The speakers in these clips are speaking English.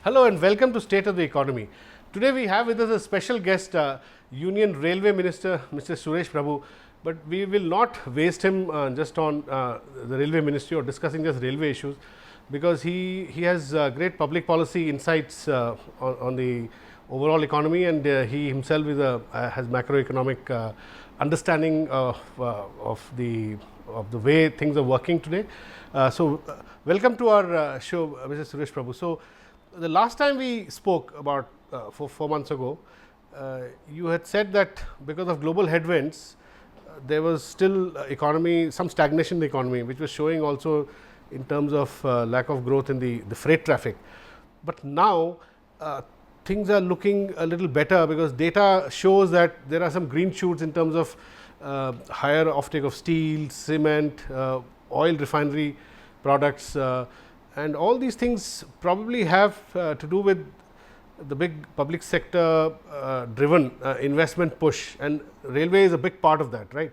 Hello and welcome to State of the Economy. Today we have with us a special guest, Union Railway Minister Mr. Suresh Prabhu, but we will not waste him just on the Railway Ministry or discussing just railway issues, because he has great public policy insights on the overall economy, and he himself is has macroeconomic understanding of the way things are working today. Welcome to our show, Mr. Suresh Prabhu. So, the last time we spoke about 4 months ago, you had said that because of global headwinds, there was still some stagnation in the economy, which was showing also in terms of lack of growth in the freight traffic. But now things are looking a little better, because data shows that there are some green shoots in terms of higher offtake of steel, cement, oil refinery products, and all these things probably have to do with the big public sector driven investment push, and railway is a big part of that, right?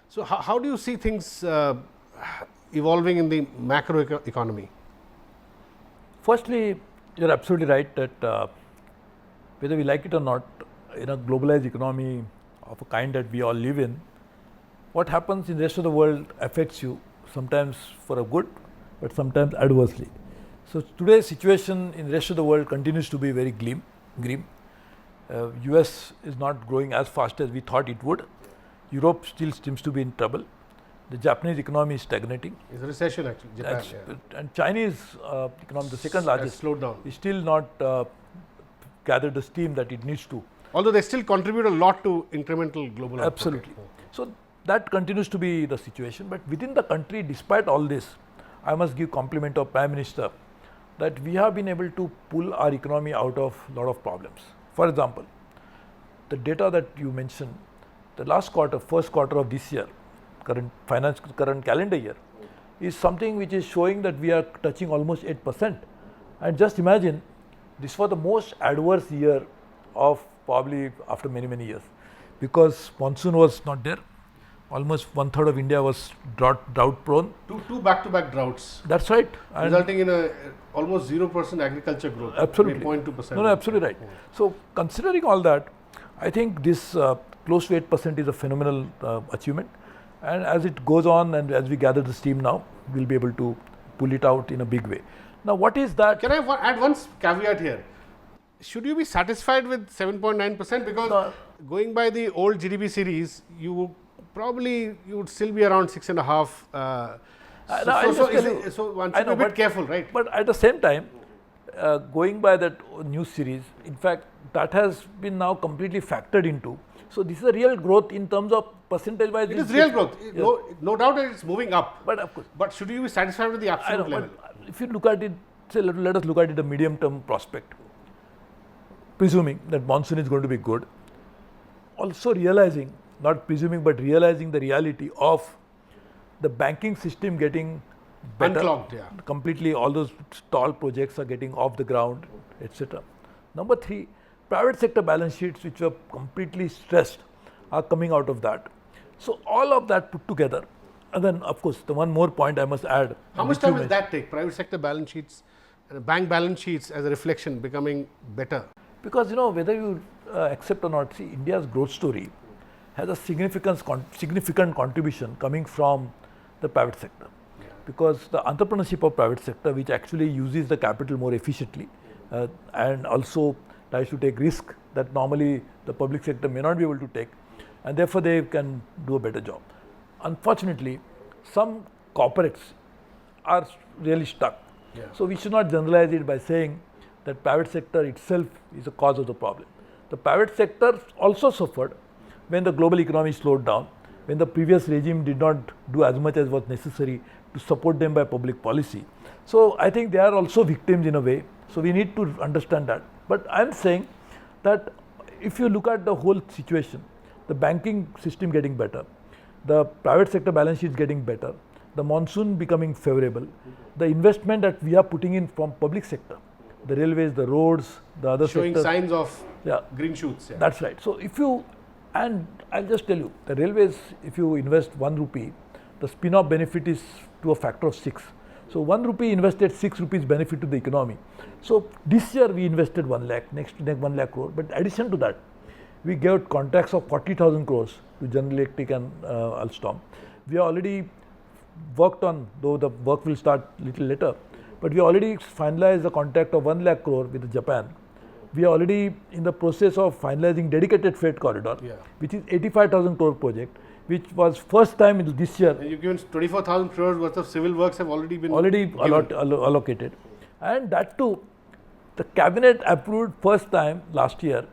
So, how do you see things evolving in the macro economy? Firstly, you are absolutely right that whether we like it or not, in a globalized economy of a kind that we all live in, what happens in the rest of the world affects you, sometimes for a good, but sometimes adversely. So, today's situation in the rest of the world continues to be very grim. US is not growing as fast as we thought it would. Europe still seems to be in trouble. The Japanese economy is stagnating. It's a recession actually, Japan. And Chinese economy, the second largest, slowed down. Is still not gathered the steam that it needs to. Although they still contribute a lot to incremental global output. Absolutely. So, that continues to be the situation, but within the country, despite all this, I must give compliment to Prime Minister that we have been able to pull our economy out of a lot of problems. For example, the data that you mentioned, the last quarter, first quarter of this year, current calendar year, is something which is showing that we are touching almost 8%. And just imagine, this was the most adverse year of probably after many years, because monsoon was not there. Almost 1/3 of India was drought prone. Two back-to-back droughts. That's right. And resulting in almost 0% agriculture growth. Absolutely. 0.2%. No, absolutely right. So, considering all that, I think this close to 8% is a phenomenal achievement. And as it goes on and as we gather the steam now, we will be able to pull it out in a big way. Now, what is that? Can I add one caveat here? Should you be satisfied with 7.9%? Because going by the old GDP series, you would still be around 6.5. So one should be a bit careful, right? But at the same time, going by that new series, in fact, that has been now completely factored into. So, this is a real growth in terms of percentage wise. It is real growth. Yes. No doubt that it's moving up. But of course. But should you be satisfied with the absolute level? If you look at it, say, let us look at it a medium term prospect. Presuming that monsoon is going to be good, also realizing, not presuming but realizing the reality of the banking system getting better. Unclogged, yeah. Completely, all those stall projects are getting off the ground, etc. Number 3, private sector balance sheets which were completely stressed are coming out of that. So, all of that put together, and then of course, the one more point I must add. How much time will that take? Private sector balance sheets and bank balance sheets as a reflection becoming better? Because whether you accept or not, see, India's growth story has a significant contribution coming from the private sector. Yeah. Because the entrepreneurship of private sector, which actually uses the capital more efficiently and also tries to take risk that normally the public sector may not be able to take, and therefore they can do a better job. Unfortunately, some corporates are really stuck. Yeah. So, we should not generalize it by saying that private sector itself is the cause of the problem. The private sector also suffered when the global economy slowed down, when the previous regime did not do as much as was necessary to support them by public policy. So, I think they are also victims in a way. So, we need to understand that. But I am saying that if you look at the whole situation, the banking system getting better, the private sector balance sheet getting better, the monsoon becoming favorable, the investment that we are putting in from public sector, the railways, the roads, the other showing sectors, signs of green shoots. Yeah. That's right. So, if you, and I'll just tell you, the railways, if you invest 1 rupee, the spin-off benefit is to a factor of 6. So 1 rupee invested, 6 rupees benefit to the economy. So this year we invested 1 lakh, next 1 lakh crore. But addition to that, we gave contracts of 40,000 crores to General Electric and Alstom. We already worked on, though the work will start little later, but we already finalized the contract of 1 lakh crore with Japan. We are already in the process of finalizing dedicated freight corridor, which is 85,000 crore project, which was first time in this year. And you've given 24,000 crores worth of civil works have already been allocated. And that too, the cabinet approved first time last year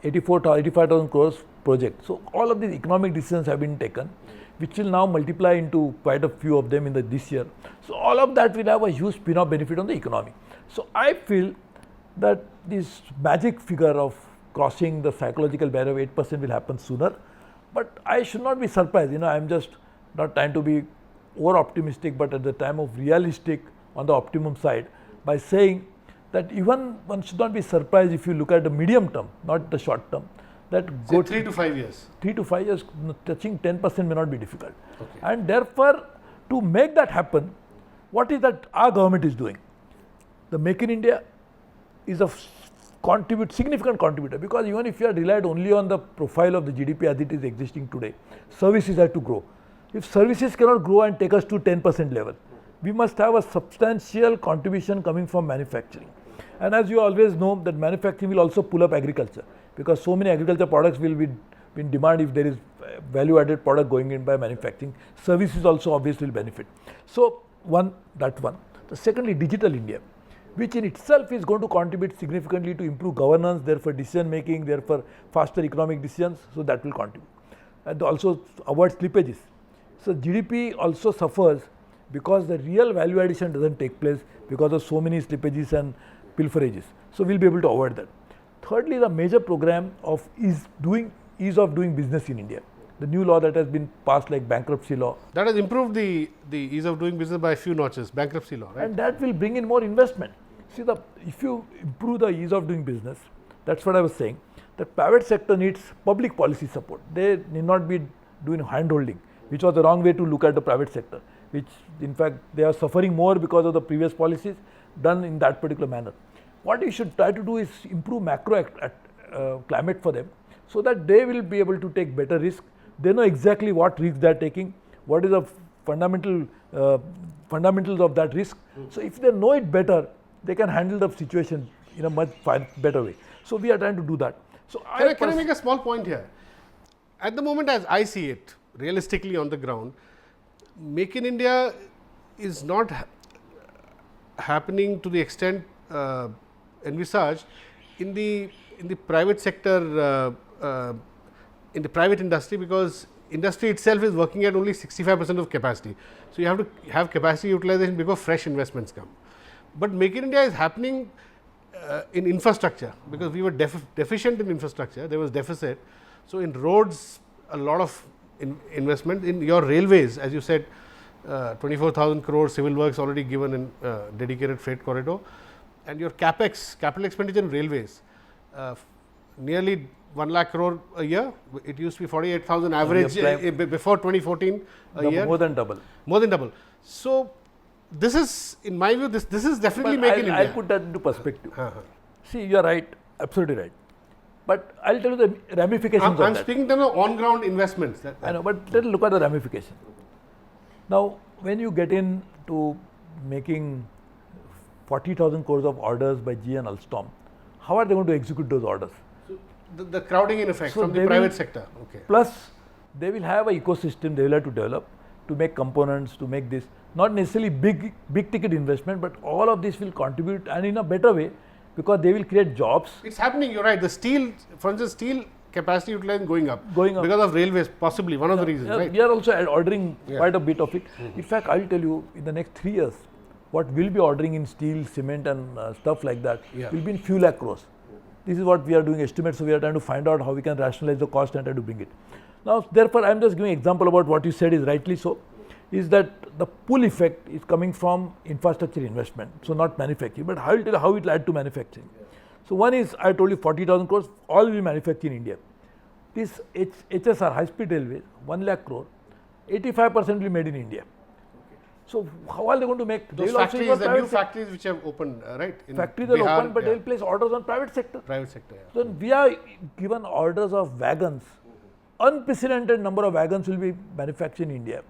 85,000 crores project. So all of these economic decisions have been taken, which will now multiply into quite a few of them in this year. So all of that will have a huge spin-off benefit on the economy. So I feel that this magic figure of crossing the psychological barrier of 8% will happen sooner. But I should not be surprised. I am just not trying to be over-optimistic, but at the time of realistic on the optimum side, by saying that even one should not be surprised if you look at the medium term, not the short term, that go 3 to 5 years. 3 to 5 years, touching 10% may not be difficult. Okay. And therefore, to make that happen, what is that our government is doing? The Make in India is a significant contributor, because even if you are relied only on the profile of the GDP as it is existing today, services have to grow. If services cannot grow and take us to 10% level, we must have a substantial contribution coming from manufacturing. And as you always know, that manufacturing will also pull up agriculture, because so many agriculture products will be in demand if there is value added product going in by manufacturing. Services also obviously will benefit. So that one. The secondly, digital India, which in itself is going to contribute significantly to improve governance, therefore decision making, therefore faster economic decisions, so that will contribute. And also avoid slippages. So GDP also suffers because the real value addition doesn't take place because of so many slippages and pilferages. So we'll be able to avoid that. Thirdly, the major program of ease of doing business in India. The new law that has been passed, like bankruptcy law. That has improved the ease of doing business by a few notches, bankruptcy law, right? And that will bring in more investment. See, if you improve the ease of doing business, that's what I was saying, the private sector needs public policy support. They need not be doing hand-holding, which was the wrong way to look at the private sector, which in fact they are suffering more because of the previous policies done in that particular manner. What you should try to do is improve macro climate for them, so that they will be able to take better risk. They know exactly what risk they are taking, what is the fundamentals of that risk. So if they know it better, they can handle the situation in a much better way. So we are trying to do that. So can I make a small point here? At the moment, as I see it, realistically on the ground, Make in India is not happening to the extent envisaged in the private sector, in the private industry, because industry itself is working at only 65% of capacity. So you have to have capacity utilization before fresh investments come. But Make in India is happening in infrastructure, because we were deficient in infrastructure, there was deficit. So in roads, a lot of investment. In your railways, as you said, 24,000 crore civil works already given in dedicated freight corridor. And your capital expenditure in railways, nearly 1 lakh crore a year. It used to be 48,000 average before 2014 a year. More than double. More than double. So this is, in my view, this is definitely Make in India. I'll put that into perspective. See, you are right, absolutely right. But I'll tell you the ramifications of that. I'm speaking in terms of on-ground investments. I know, but let's look at the ramification. Now, when you get into making 40,000 crores of orders by GE and Alstom, how are they going to execute those orders? So the crowding in effect from the private sector. Okay. Plus, they will have an ecosystem they will have to develop to make components, to make this. Not necessarily big ticket investment, but all of this will contribute, and in a better way, because they will create jobs. It's happening, you're right. The steel, for instance, steel capacity utilization going up because of railways, possibly one of the reasons, right? We are also ordering quite a bit of it. In fact, I'll tell you, in the next 3 years, what we'll be ordering in steel, cement and stuff like that will be in few lakh crores. This is what we are doing estimates, so we are trying to find out how we can rationalize the cost and try to bring it. Now, therefore, I am just giving an example about what you said is rightly so, is that the pull effect is coming from infrastructure investment, so not manufacturing, but I will tell you how it will add to manufacturing. So one is, I told you 40,000 crores, all will be manufactured in India. This HSR, high speed railways, 1 lakh crore, 85% will be made in India. So how are they going to make? Those factories, the new factories which have opened, right? Factories are open, but they'll place orders on private sector. Private sector, yeah. So we are given orders of wagons. Unprecedented number of wagons will be manufactured in India.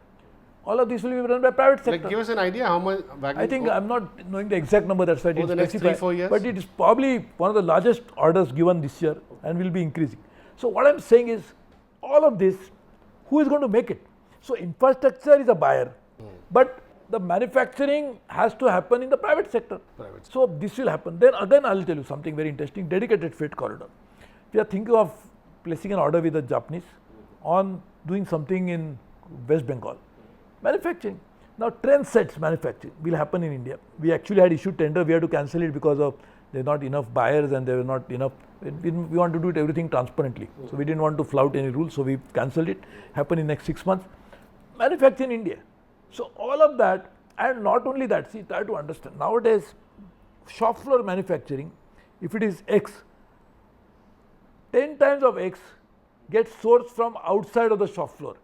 All of this will be run by private sector. Like, give us an idea how much wagons. I think I'm not knowing the exact number. That's why it is the next 3-4 years. But it is probably one of the largest orders given this year and will be increasing. So what I'm saying is, all of this, who is going to make it? So infrastructure is a buyer, but the manufacturing has to happen in the private sector. So this will happen. Then again, I'll tell you something very interesting. Dedicated freight corridor. We are thinking of placing an order with the Japanese on doing something in West Bengal. Manufacturing. Now train sets manufacturing will happen in India. We actually had issued tender. We had to cancel it because of there were not enough buyers and there were not enough. We want to do everything transparently. So we didn't want to flout any rules. So we cancelled it. Happen in next 6 months. Manufacture in India. So all of that, and not only that, see, try to understand. Nowadays, shop floor manufacturing, if it is X, 10 times of X gets sourced from outside of the shop floor.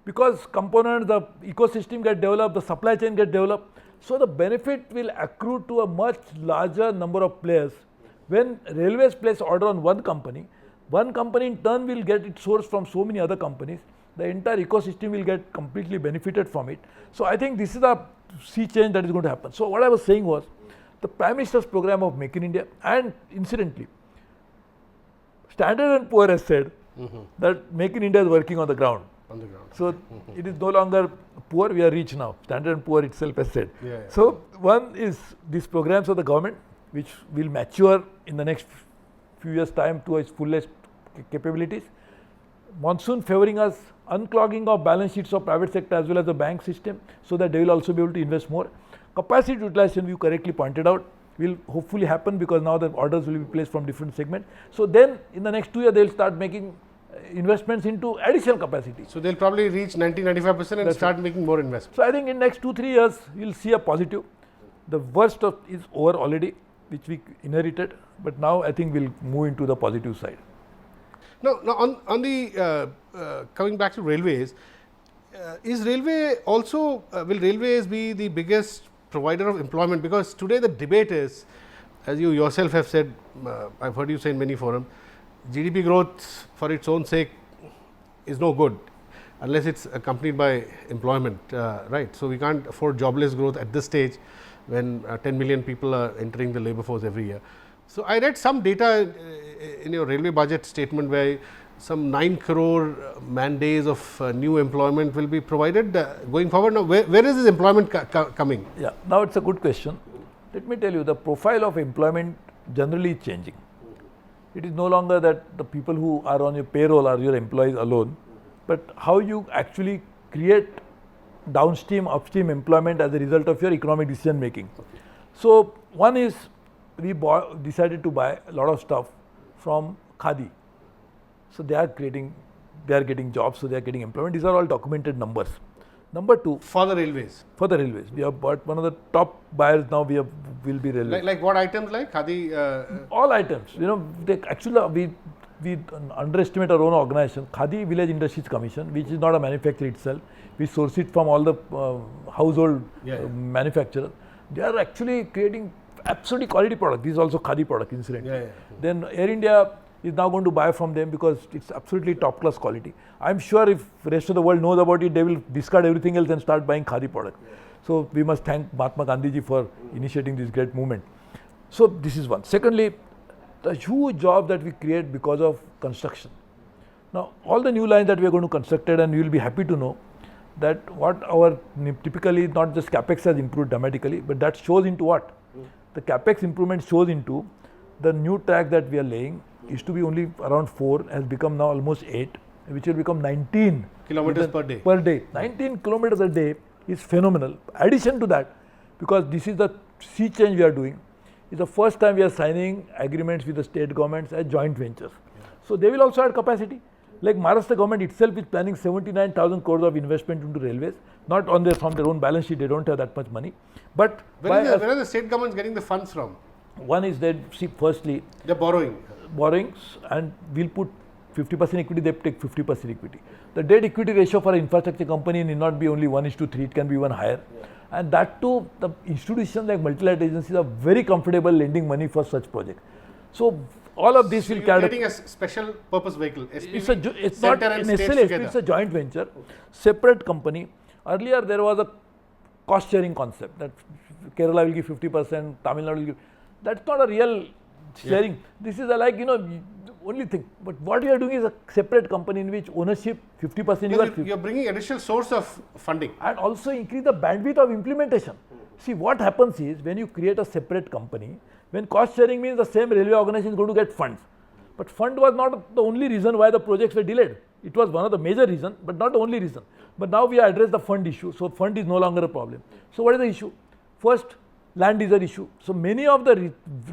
Because components, the ecosystem get developed, the supply chain get developed. So the benefit will accrue to a much larger number of players. When railways place order on one company in turn will get it sourced from so many other companies. The entire ecosystem will get completely benefited from it. So I think this is a sea change that is going to happen. So what I was saying was, the Prime Minister's program of Make in India, and incidentally, Standard & Poor has said that Make in India is working on the ground. So it is no longer poor, we are rich now. Standard & Poor itself has said. So one is these programs of the government, which will mature in the next few years' time to its fullest capabilities. Monsoon favoring us, unclogging of balance sheets of private sector as well as the bank system, so that they will also be able to invest more. Capacity utilization, you correctly pointed out, will hopefully happen because now the orders will be placed from different segments. So then in the next 2 years, they will start making investments into additional capacity. So they'll probably reach 90-95% and start making more investments. So I think in next 2-3 years, you'll see a positive. The worst of is over already, which we inherited, but now I think we'll move into the positive side. Now on the coming back to railways, is railway also will railways be the biggest provider of employment? Because today the debate is, as you yourself have said, I've heard you say in many forums, GDP growth for its own sake is no good unless it's accompanied by employment, right? So we can't afford jobless growth at this stage when 10 million people are entering the labor force every year. So I read some data in your railway budget statement where some 9 crore man days of new employment will be provided going forward. Now, where is this employment coming? Yeah, now it's a good question. Let me tell you, the profile of employment generally is changing. It is no longer that the people who are on your payroll are your employees alone, but how you actually create downstream, upstream employment as a result of your economic decision making. So one is, we decided to buy a lot of stuff from Khadi. So they are getting jobs, so they are getting employment. These are all documented numbers. Number two, for the railways. For the railways, we have bought one of the top buyers now. Will be railways. Like what items? Like Khadi. All items. You know, actually we underestimate our own organization. Khadi Village Industries Commission, which is not a manufacturer itself. We source it from all the household manufacturers. They are actually creating absolutely quality product. This is also Khadi product, incidentally. Then Air India is now going to buy from them because it's absolutely top class quality. I'm sure if the rest of the world knows about it, they will discard everything else and start buying Khadi product. So we must thank Mahatma Gandhi ji for initiating this great movement. So this is one. Secondly, the huge job that we create because of construction. Now all the new lines that we are going to construct, and you will be happy to know that what our typically not just capex has improved dramatically, but that shows into what? The capex improvement shows into the new track that we are laying used to be only around 4, has become now almost 8, which will become 19 kilometers per day. 19 kilometers a day is phenomenal. Addition to that, because this is the sea change we are doing, is the first time we are signing agreements with the state governments as joint ventures. So they will also add capacity. Like Maharashtra government itself is planning 79,000 crores of investment into railways, not on from their own balance sheet, they don't have that much money. But where are the state governments getting the funds from? One is that, see, firstly, they're borrowings, and we'll put 50% equity, they take 50% equity. The debt equity ratio for an infrastructure company need not be only 1:3, it can be even higher. And that too, the institutions like multilateral agencies are very comfortable lending money for such projects. So all of this will carry. Creating a special purpose vehicle. SPV, it's not necessarily SPV, it's a joint venture, separate company. Earlier there was a cost sharing concept that Kerala will give 50%, Tamil Nadu will give. That's not a real sharing. This is a only thing. But what you are doing is a separate company in which ownership 50%. You are bringing additional source of funding. And also increase the bandwidth of implementation. See, what happens is when you create a separate company, when cost sharing means the same railway organization is going to get funds. But fund was not the only reason why the projects were delayed. It was one of the major reasons, but not the only reason. But now we address the fund issue. So fund is no longer a problem. So what is the issue? First, land is an issue. So many of the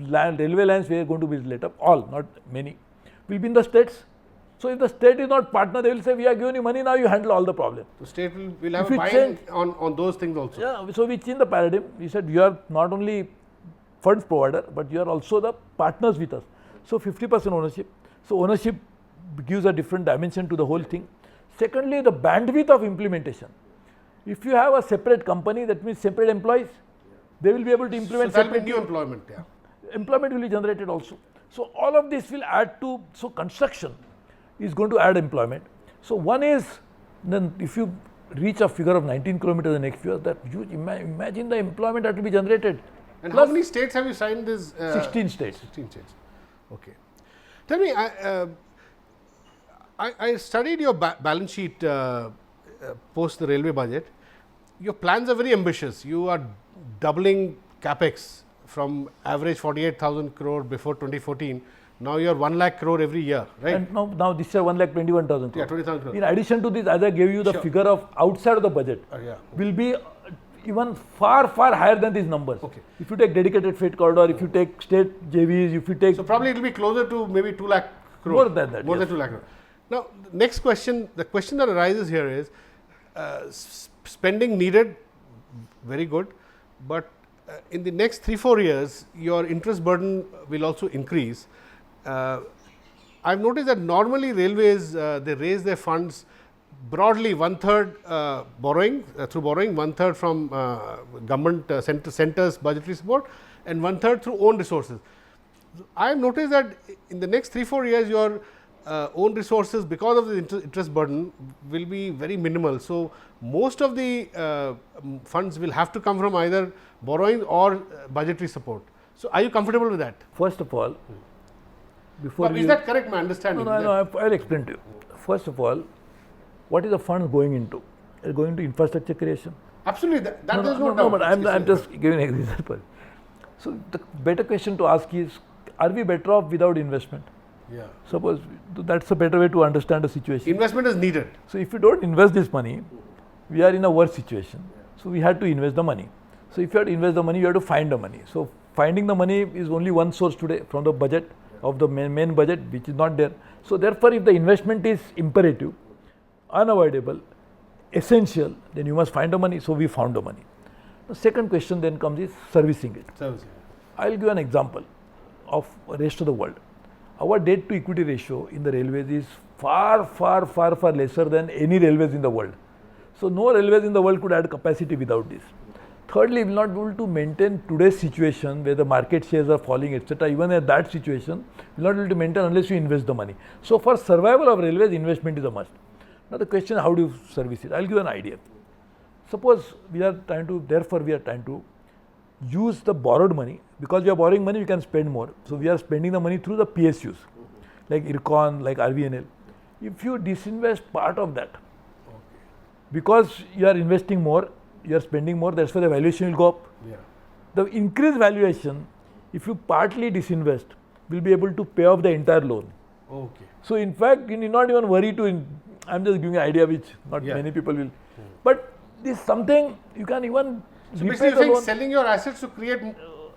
railway lines we are going to build later, all, not many, will be in the states. So if the state is not partner, they will say, we are giving you money, now you handle all the problem. The state will have a buy-in on those things also. Yeah, so we change the paradigm. We said, you are not only funds provider, but you are also the partners with us. So 50% ownership. So ownership gives a different dimension to the whole thing. Secondly, the bandwidth of implementation. If you have a separate company, that means separate employees, they will be able to implement. So that will be new employment. Yeah. Employment will be generated also. So all of this will add to, so construction is going to add employment. So one is, then if you reach a figure of 19 kilometers the next year, that huge, imagine the employment that will be generated. And plus, how many states have you signed this? 16 states. 16 states. Okay. Tell me, I studied your balance sheet post the railway budget. Your plans are very ambitious. You are doubling capex from average 48,000 crore before 2014. Now you are 1 lakh crore every year, right? And now this year 1,21,000 crore. Yeah, 20,000 crore. In addition to this, as I gave you the figure of outside of the budget, will be even far higher than these numbers. Okay. If you take dedicated freight corridor, if you take state JVs, if you take. So probably it will be closer to maybe 2 lakh crore. More than that. More than 2 lakh crore. Now, the next question, the question that arises here is, spending needed, very good, but in the next 3-4 years, your interest burden will also increase. I've noticed that normally railways, they raise their funds broadly 1/3 borrowing, through borrowing, 1/3 from government centers budgetary support, and 1/3 through own resources. I have noticed that in the next 3-4 years, your own resources, because of the interest burden, will be very minimal. So most of the funds will have to come from either borrowing or budgetary support. So are you comfortable with that? First of all, is that correct, my understanding? No, I'll explain to you. First of all, what is the funds going into? It's going to infrastructure creation. Absolutely, that there's no doubt. No, but I'm just giving an example. So the better question to ask is, are we better off without investment? Yeah. Suppose that's a better way to understand the situation. Investment is needed. So if you don't invest this money, we are in a worse situation. So we had to invest the money. So if you have to invest the money, you have to find the money. So finding the money is only one source today from the budget of the main budget, which is not there. So therefore, if the investment is imperative, unavoidable, essential, then you must find the money. So we found the money. The second question then comes is servicing it. I'll give an example of the rest of the world. Our debt to equity ratio in the railways is far lesser than any railways in the world. So no railways in the world could add capacity without this. Thirdly, we will not be able to maintain today's situation where the market shares are falling, etc. Even at that situation, we will not be able to maintain unless you invest the money. So for survival of railways, investment is a must. Now the question, how do you service it? I'll give an idea. Suppose we are trying to use the borrowed money. Because we are borrowing money, we can spend more. So we are spending the money through the PSUs, like IRCON, like RVNL. If you disinvest part of that, because you are investing more, you are spending more, that's why the valuation will go up. Yeah. The increased valuation, if you partly disinvest, will be able to pay off the entire loan. Okay. So in fact, you need not even worry to, I'm just giving an idea which not many people will. But this is something you can even repay the loan. Selling your assets to create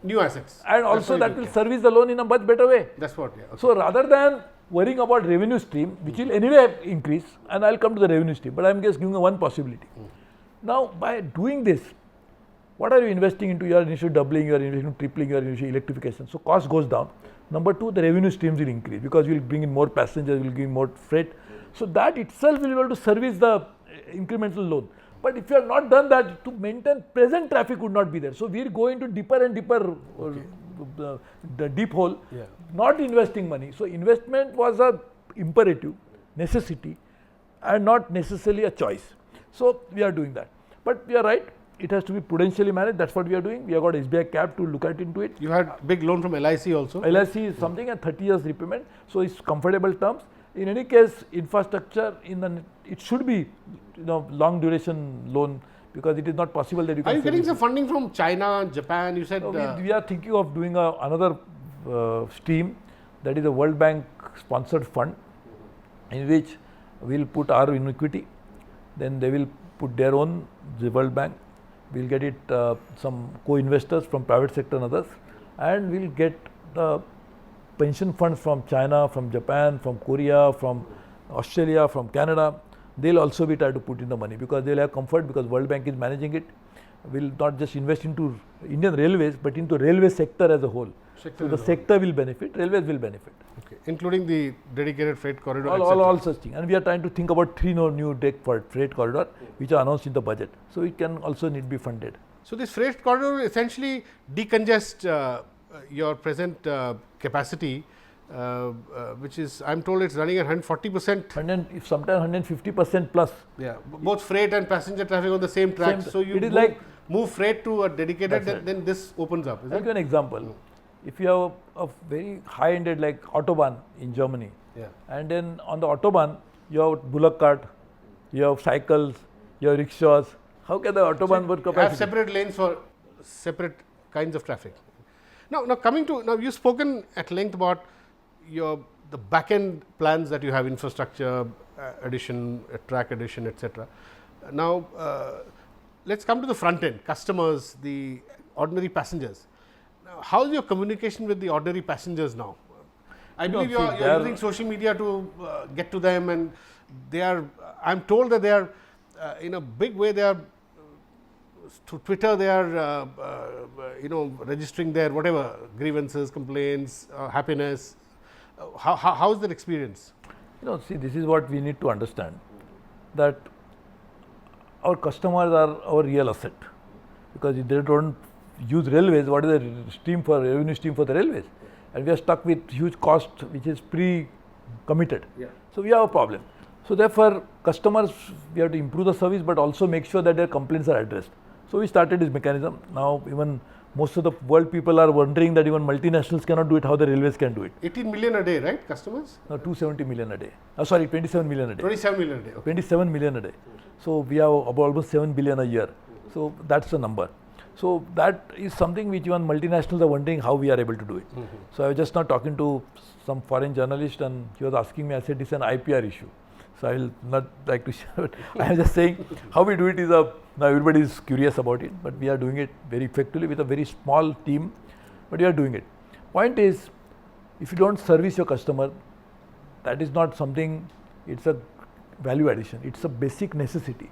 new assets. And also that will service the loan in a much better way. That's what, yeah. Okay. So rather than worrying about revenue stream, which will anyway increase, and I'll come to the revenue stream, but I'm just giving one possibility. Now, by doing this, what are you investing into? You are initially doubling, you are initially tripling, you are initially electrification. So cost goes down. Number two, the revenue streams will increase because you will bring in more passengers, you will give more freight. So that itself will be able to service the incremental loan. But if you have not done that, to maintain present traffic would not be there. So we are going to deeper and deeper the deep hole, not investing money. So investment was a imperative, necessity, and not necessarily a choice. So we are doing that. But we are right, it has to be prudentially managed. That's what we are doing. We have got SBI CAP to look at into it. You had big loan from LIC also? LIC is something at 30 years repayment. So it's comfortable terms. In any case, infrastructure it should be long duration loan, because it is not possible that you can. Are you getting some funding from China, Japan? You said we are thinking of doing another stream, that is a World Bank sponsored fund, in which we will put our equity, then they will put their own, the World Bank. We will get it some co-investors from private sector and others, and we will get the pension funds from China, from Japan, from Korea, from Australia, from Canada. They will also be trying to put in the money, because they will have comfort, because World Bank is managing it. We will not just invest into Indian Railways, but into railway sector as a whole. So the sector will benefit, railways will benefit. Okay. Including the dedicated freight corridor, all such things. And we are trying to think about 3 new freight corridor, which are announced in the budget. So it can also need to be funded. So this freight corridor will essentially decongest your present capacity, which is, I am told it's running at 140%. Sometimes 150% plus. Yeah, both freight and passenger traffic on the same track. So you move freight to a dedicated, then this opens up. I'll give you an example. If you have a very high-ended like Autobahn in Germany, and then on the Autobahn you have bullock cart, you have cycles, you have rickshaws. How can the Autobahn work capacity? Have separate lanes for separate kinds of traffic. Now you've spoken at length about the back-end plans that you have, infrastructure addition, track addition, etc. Now let's come to the front end, customers, the ordinary passengers. Now, how is your communication with the ordinary passengers now? I believe you're using social media to get to them, and they are, I'm told that they are in a big way, they are through Twitter, they are registering their whatever grievances, complaints, happiness. How is that experience? See, this is what we need to understand, that our customers are our real asset, because if they don't use railways, what is the revenue stream for the railways? And we are stuck with huge cost, which is pre-committed. So we have a problem. So therefore, customers, we have to improve the service, but also make sure that their complaints are addressed. So we started this mechanism. Now even most of the world people are wondering that even multinationals cannot do it, how the railways can do it. 18 million a day, right, customers? No, 270 million a day. Sorry, 27 million a day. 27 million a day. Okay. 27 million a day. So we have about almost 7 billion a year. So that's the number. So that is something which even multinationals are wondering how we are able to do it. So I was just now talking to some foreign journalist, and he was asking me, I said, it's an IPR issue. So I will not like to share it. I am just saying how we do it is now everybody is curious about it, but we are doing it very effectively with a very small team, but we are doing it. Point is, if you don't service your customer, that is not something, it's a value addition, it's a basic necessity.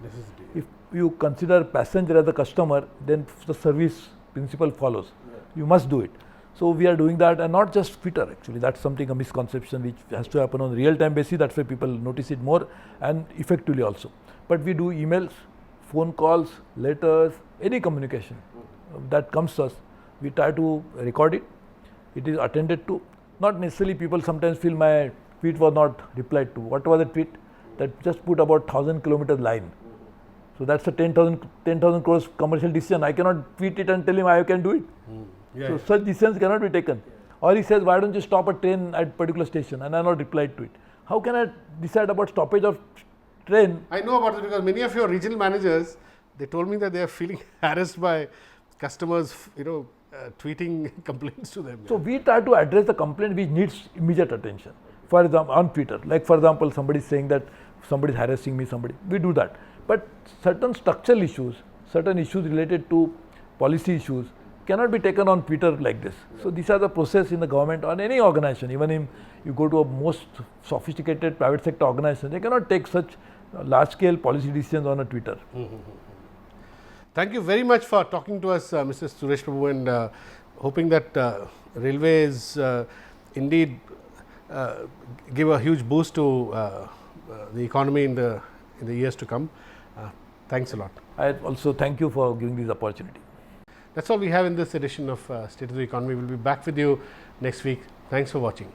If you consider passenger as a customer, then the service principle follows. You must do it. So we are doing that, and not just Twitter actually, that's something, a misconception which has to happen on a real-time basis, that's why people notice it more, and effectively also. But we do emails, phone calls, letters, any communication that comes to us, we try to record it, it is attended to. Not necessarily people sometimes feel my tweet was not replied to. What was the tweet? That just put about 1,000 kilometers line. So that's a 10,000 crores commercial decision. I cannot tweet it and tell him I can do it. So such decisions cannot be taken. Or he says, why don't you stop a train at particular station, and I not replied to it. How can I decide about stoppage of train? I know about it because many of your regional managers, they told me that they are feeling harassed by customers, tweeting complaints to them. So we try to address the complaint which needs immediate attention. For example, on Twitter, like for example, somebody is saying that somebody is harassing me, we do that. But certain structural issues, certain issues related to policy issues cannot be taken on Twitter like this. So these are the process in the government or any organization. Even if you go to a most sophisticated private sector organization, they cannot take such large-scale policy decisions on a Twitter. Thank you very much for talking to us, Mr. Suresh Prabhu, and hoping that railways indeed give a huge boost to the economy in the years to come. Thanks a lot. I also thank you for giving this opportunity. That's all we have in this edition of State of the Economy. We'll be back with you next week. Thanks for watching.